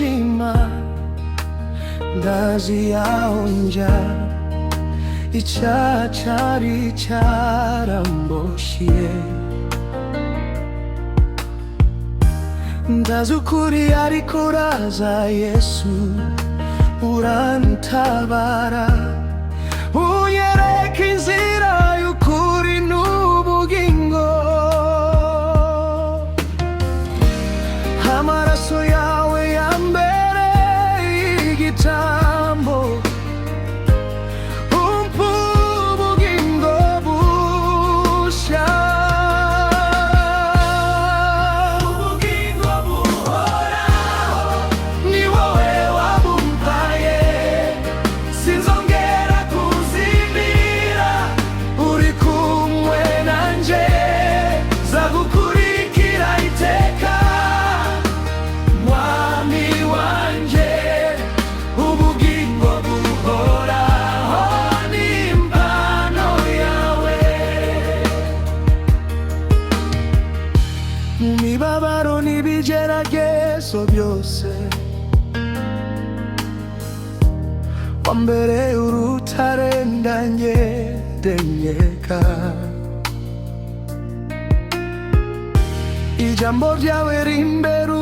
ubuzima ndaziyahonja, icyaha cyari cyaramboshye. Ndazi ukuri ariko uraza Yesu, urantabara, unyereka inzira y'ukuri n'ubugingo. Amaraso yawe yambereye igitambo, umpa ubugingo bushya. Ubugingo buhoraho ni wowe wabumpaye, sinzongera kuzimira, uri kumwe nanje, nzagukurikira iteka. Mwami wanje, ubugingo buhoraho ni impano yawe. Mu mibabaro n'ibigeragezo byose, wambereye urutare ndanyenyeka. Ijambo ryawe rimbera